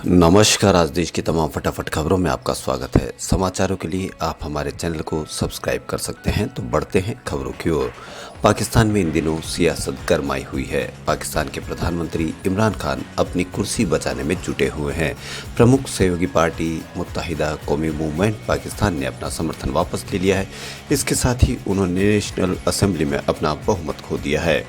नमस्कार। आज देश की तमाम फटाफट खबरों में आपका स्वागत है। समाचारों के लिए आप हमारे चैनल को सब्सक्राइब कर सकते हैं। तो बढ़ते हैं खबरों की ओर। पाकिस्तान में इन दिनों सियासत गरमाई हुई है। पाकिस्तान के प्रधानमंत्री इमरान खान अपनी कुर्सी बचाने में जुटे हुए हैं। प्रमुख सहयोगी पार्टी मुत्तहिदा कौमी मूवमेंट पाकिस्तान ने अपना समर्थन वापस ले लिया है। इसके साथ ही उन्होंने नेशनल असेंबली में अपना बहुमत खो दिया है।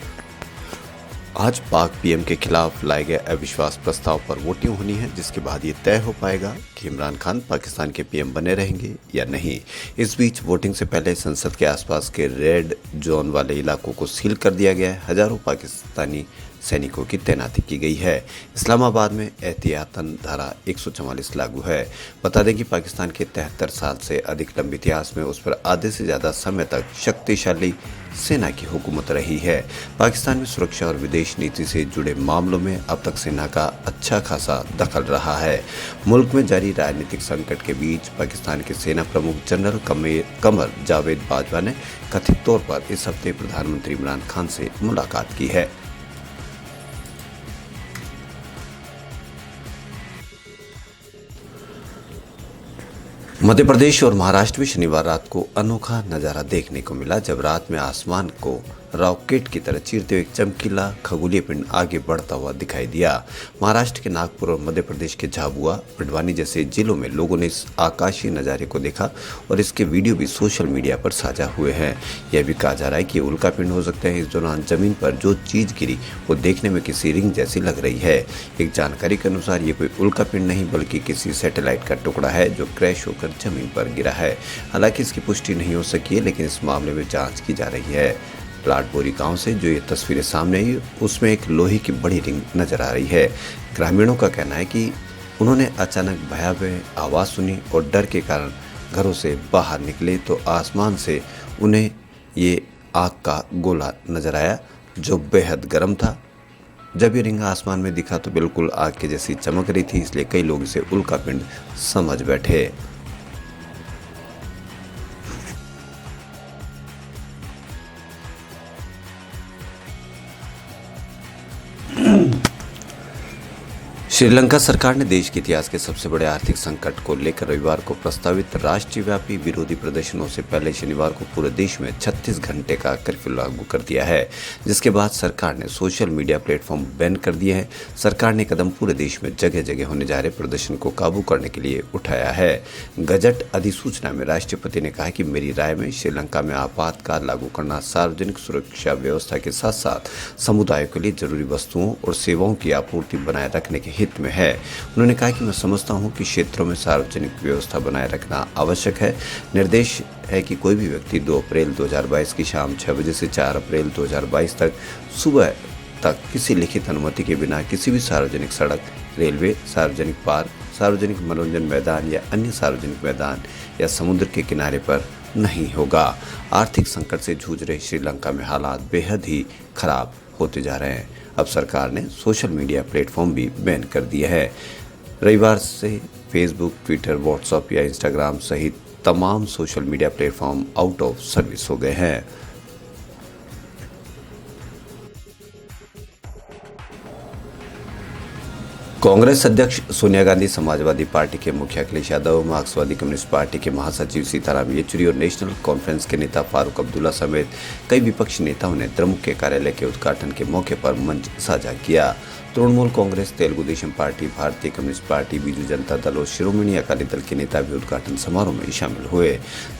आज पाक पीएम के खिलाफ लाए गए अविश्वास प्रस्ताव पर वोटिंग होनी है, जिसके बाद ये तय हो पाएगा कि इमरान खान पाकिस्तान के पीएम बने रहेंगे या नहीं। इस बीच वोटिंग से पहले संसद के आसपास के रेड जोन वाले इलाकों को सील कर दिया गया है। हजारों पाकिस्तानी सैनिकों की तैनाती की गई है। इस्लामाबाद में एहतियातन धारा 144 लागू है। बता दें कि पाकिस्तान के 73 साल से अधिक लंबे इतिहास में उस पर आधे से ज़्यादा समय तक शक्तिशाली सेना की हुकूमत रही है। पाकिस्तान में सुरक्षा और विदेश नीति से जुड़े मामलों में अब तक सेना का अच्छा खासा दखल रहा है। मुल्क में जारी राजनीतिक संकट के बीच पाकिस्तान के सेना प्रमुख जनरल कमर जावेद बाजवा ने कथित तौर पर इस हफ्ते प्रधानमंत्री इमरान खान से मुलाकात की है। मध्य प्रदेश और महाराष्ट्र में शनिवार रात को अनोखा नज़ारा देखने को मिला, जब रात में आसमान को रॉकेट की तरह चीरते हुए एक चमकीला खगोलीय पिंड आगे बढ़ता हुआ दिखाई दिया। महाराष्ट्र के नागपुर और मध्य प्रदेश के झाबुआ, बड़वानी जैसे जिलों में लोगों ने इस आकाशीय नज़ारे को देखा और इसके वीडियो भी सोशल मीडिया पर साझा हुए हैं। यह भी कहा जा रहा है कि उल्का पिंड हो सकता है। इस दौरान जमीन पर जो चीज़ गिरी वो देखने में किसी रिंग जैसी लग रही है। एक जानकारी के अनुसार ये कोई उल्का पिंड नहीं बल्कि किसी सैटेलाइट का टुकड़ा है जो क्रैश होकर जमीन पर गिरा है। हालांकि इसकी पुष्टि नहीं हो सकी है, लेकिन इस मामले में जांच की जा रही है। प्लाटबोरी गांव से जो ये तस्वीरें सामने आई उसमें एक लोहे की बड़ी रिंग नजर आ रही है। ग्रामीणों का कहना है कि उन्होंने अचानक भयावह आवाज़ सुनी और डर के कारण घरों से बाहर निकले तो आसमान से उन्हें ये आग का गोला नजर आया जो बेहद गर्म था। जब ये रिंग आसमान में दिखा तो बिल्कुल आग के जैसी चमक रही थी, इसलिए कई लोग इसे उल्का पिंड समझ बैठे। श्रीलंका सरकार ने देश के इतिहास के सबसे बड़े आर्थिक संकट को लेकर रविवार को प्रस्तावित राष्ट्रव्यापी विरोधी प्रदर्शनों से पहले शनिवार को पूरे देश में 36 घंटे का कर्फ्यू लागू कर दिया है, जिसके बाद सरकार ने सोशल मीडिया प्लेटफॉर्म बैन कर दिए हैं। सरकार ने कदम पूरे देश में जगह जगह होने जा रहे प्रदर्शन को काबू करने के लिए उठाया है। गजट अधिसूचना में राष्ट्रपति ने कहा कि मेरी राय में श्रीलंका में आपातकाल लागू करना सार्वजनिक सुरक्षा व्यवस्था के साथ साथ समुदायों के लिए जरूरी वस्तुओं और सेवाओं की आपूर्ति बनाए रखने के हित में है। उन्होंने कहा कि मैं समझता हूं कि क्षेत्रों में सार्वजनिक व्यवस्था बनाए रखना आवश्यक है। निर्देश है कि कोई भी व्यक्ति 2 अप्रैल 2022 की शाम 6 बजे से 4 अप्रैल 2022 तक सुबह तक किसी लिखित अनुमति के बिना किसी भी सार्वजनिक सड़क, रेलवे, सार्वजनिक पार्क, सार्वजनिक मनोरंजन मैदान या अन्य सार्वजनिक मैदान या समुद्र के किनारे पर नहीं होगा। आर्थिक संकट से जूझ रहे श्रीलंका में हालात बेहद ही खराब होते जा रहे हैं। अब सरकार ने सोशल मीडिया प्लेटफॉर्म भी बैन कर दिया है। रविवार से फेसबुक, ट्विटर, व्हाट्सएप या इंस्टाग्राम सहित तमाम social media platform out of service हो गए हैं। कांग्रेस अध्यक्ष सोनिया गांधी, समाजवादी पार्टी के मुखिया अखिलेश यादव, मार्क्सवादी कम्युनिस्ट पार्टी के महासचिव सीताराम येचुरी और नेशनल कॉन्फ्रेंस के नेता फारूक अब्दुल्ला समेत कई विपक्षी नेताओं ने द्रमुक के कार्यालय के उद्घाटन के मौके पर मंच साझा किया। तृणमूल कांग्रेस, तेलुगु देशम पार्टी, भारतीय कम्युनिस्ट पार्टी, बीजू जनता दल और शिरोमणि अकाली दल के नेता भी उद्घाटन समारोह में शामिल हुए।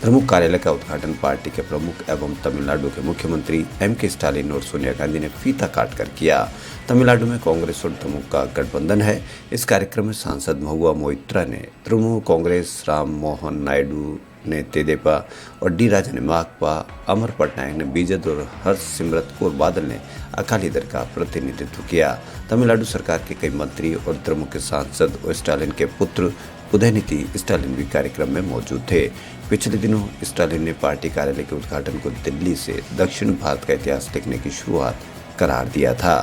द्रमुक कार्यालय का उद्घाटन पार्टी के प्रमुख एवं तमिलनाडु के मुख्यमंत्री M.K. स्टालिन और सोनिया गांधी ने फीता काटकर किया। तमिलनाडु में कांग्रेस और द्रमुक का गठबंधन है। इस कार्यक्रम में सांसद महुआ मोइत्रा ने तृणमूल कांग्रेस, राम मोहन नायडू ने तेदेपा और डी राजा ने माकपा, अमर पटनायक ने बीजेपी और हरसिमरत कौर बादल ने अकाली दल का प्रतिनिधित्व किया। तमिलनाडु सरकार के कई मंत्री और द्रमुक के सांसद और स्टालिन के पुत्र उदयनिधि स्टालिन भी कार्यक्रम में मौजूद थे। पिछले दिनों स्टालिन ने पार्टी कार्यालय के उद्घाटन को दिल्ली से दक्षिण भारत का इतिहास लिखने की शुरुआत करार दिया था।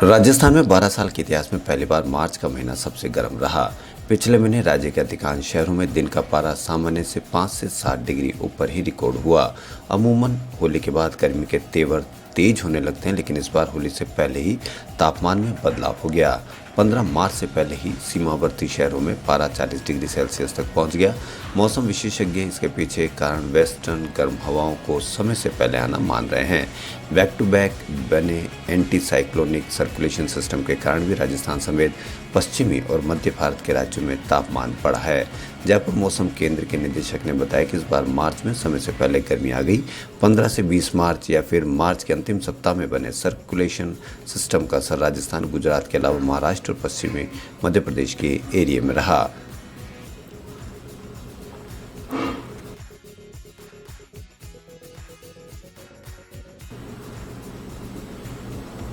राजस्थान में 12 साल के इतिहास में पहली बार मार्च का महीना सबसे गर्म रहा। पिछले महीने राज्य के अधिकांश शहरों में दिन का पारा सामान्य से 5 से 7 डिग्री ऊपर ही रिकॉर्ड हुआ। अमूमन होली के बाद गर्मी के तेवर तेज होने लगते हैं, लेकिन इस बार होली से पहले ही तापमान में बदलाव हो गया। 15 मार्च से पहले ही सीमावर्ती शहरों में पारा 40 डिग्री सेल्सियस तक पहुंच गया। मौसम विशेषज्ञ इसके पीछे कारण वेस्टर्न गर्म हवाओं को समय से पहले आना मान रहे हैं। बैक टू बैक बने एंटी साइक्लोनिक सर्कुलेशन सिस्टम के कारण भी राजस्थान समेत पश्चिमी और मध्य भारत के राज्यों में तापमान बढ़ा है। जयपुर मौसम केंद्र के निदेशक ने बताया कि इस बार मार्च में समय से पहले गर्मी आ गई। 15 से 20 मार्च या फिर मार्च के अंतिम सप्ताह में बने सर्कुलेशन सिस्टम का असर राजस्थान, गुजरात के अलावा महाराष्ट्र और पश्चिमी मध्य प्रदेश के एरिया में रहा।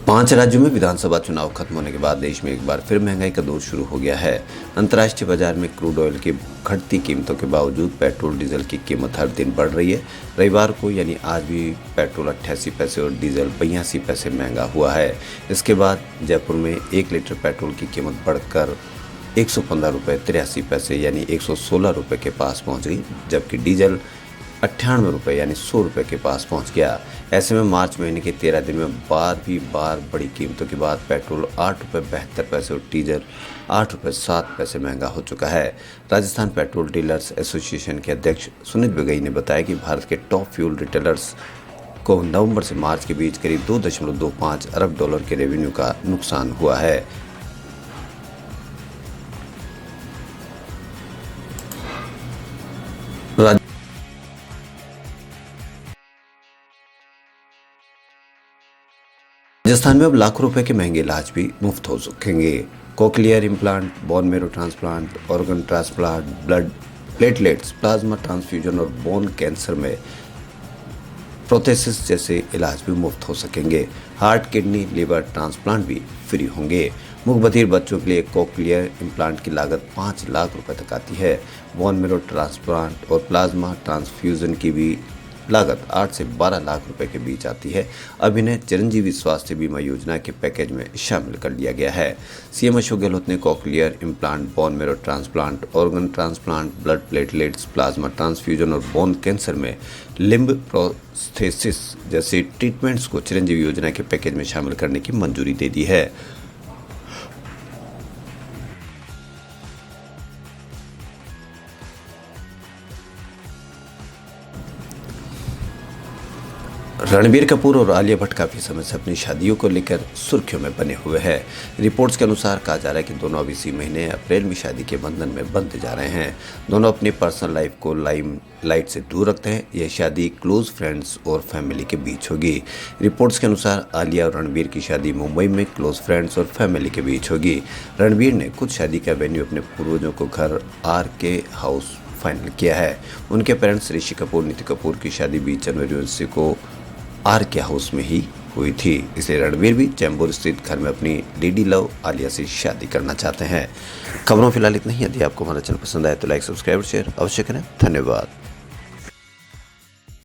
5 राज्यों में विधानसभा चुनाव खत्म होने के बाद देश में एक बार फिर महंगाई का दौर शुरू हो गया है। अंतर्राष्ट्रीय बाजार में क्रूड ऑयल की घटती कीमतों के बावजूद पेट्रोल डीजल की कीमत हर दिन बढ़ रही है। रविवार को यानी आज भी पेट्रोल 88 पैसे और डीजल 82 पैसे महंगा हुआ है। इसके बाद जयपुर में 1 लीटर पेट्रोल की कीमत बढ़कर 115 रुपये 83 पैसे यानी 116 रुपये के पास पहुँच गई, जबकि डीजल 98 रुपये यानी 100 रुपये के पास पहुंच गया। ऐसे में मार्च महीने के 13 दिन में बार बड़ी कीमतों के बाद पेट्रोल 8 रुपये 72 पैसे और डीजल 8 रुपये 7 पैसे महंगा हो चुका है। राजस्थान पेट्रोल डीलर्स एसोसिएशन के अध्यक्ष सुनीत बगई ने बताया कि भारत के टॉप फ्यूल रिटेलर्स को नवंबर से मार्च के बीच करीब 2.25 अरब डॉलर के रेवेन्यू का नुकसान हुआ है। राजस्थान में अब लाखों रुपए के महंगे इलाज भी मुफ्त हो सकेंगे। Cochlear implant, bone marrow transplant, organ transplant, blood platelets, plasma transfusion और बोन कैंसर में प्रोथेसिस जैसे इलाज भी मुफ्त हो सकेंगे। हार्ट, किडनी, लिवर ट्रांसप्लांट भी फ्री होंगे। मुख बधिर बच्चों के लिए कोक्लियर इम्प्लांट की लागत 5 लाख रुपए तक आती है। बोन मेरो ट्रांसप्लांट और प्लाज्मा ट्रांसफ्यूजन की भी लागत 8 से 12 लाख रुपए के बीच आती है। अब इन्हें चिरंजीवी स्वास्थ्य बीमा योजना के पैकेज में शामिल कर लिया गया है। सीएम अशोक गहलोत ने cochlear implant, bone marrow transplant, organ transplant, blood platelets, plasma transfusion और बोन कैंसर में लिम्ब प्रोस्थेसिस जैसे ट्रीटमेंट्स को चिरंजीवी योजना के पैकेज में शामिल करने की मंजूरी दे दी है। रणबीर कपूर और आलिया भट्ट काफी समय से अपनी शादियों को लेकर सुर्खियों में बने हुए हैं। रिपोर्ट्स के अनुसार कहा जा रहा है कि दोनों अब इसी महीने अप्रैल में शादी के बंधन में बंधते जा रहे हैं। दोनों अपनी पर्सनल लाइफ को लाइट से दूर रखते हैं। यह शादी क्लोज फ्रेंड्स और फैमिली के बीच होगी। रिपोर्ट्स के अनुसार आलिया और रणबीर की शादी मुंबई में क्लोज फ्रेंड्स और फैमिली के बीच होगी। रणबीर ने खुद शादी का वेन्यू अपने पूर्वजों को घर RK हाउस फाइनल किया है। उनके पेरेंट्स ऋषि कपूर, नीति कपूर की शादी 20 जनवरी 19 को RK हाउस में ही हुई थी। इसलिए रणबीर भी चैम्बूर स्थित घर में अपनी डीडी लव आलिया से शादी करना चाहते हैं। खबरों फिलहाल इतना ही। यदि आपको हमारा चैनल पसंद आए तो लाइक, सब्सक्राइब और शेयर अवश्य करें। धन्यवाद।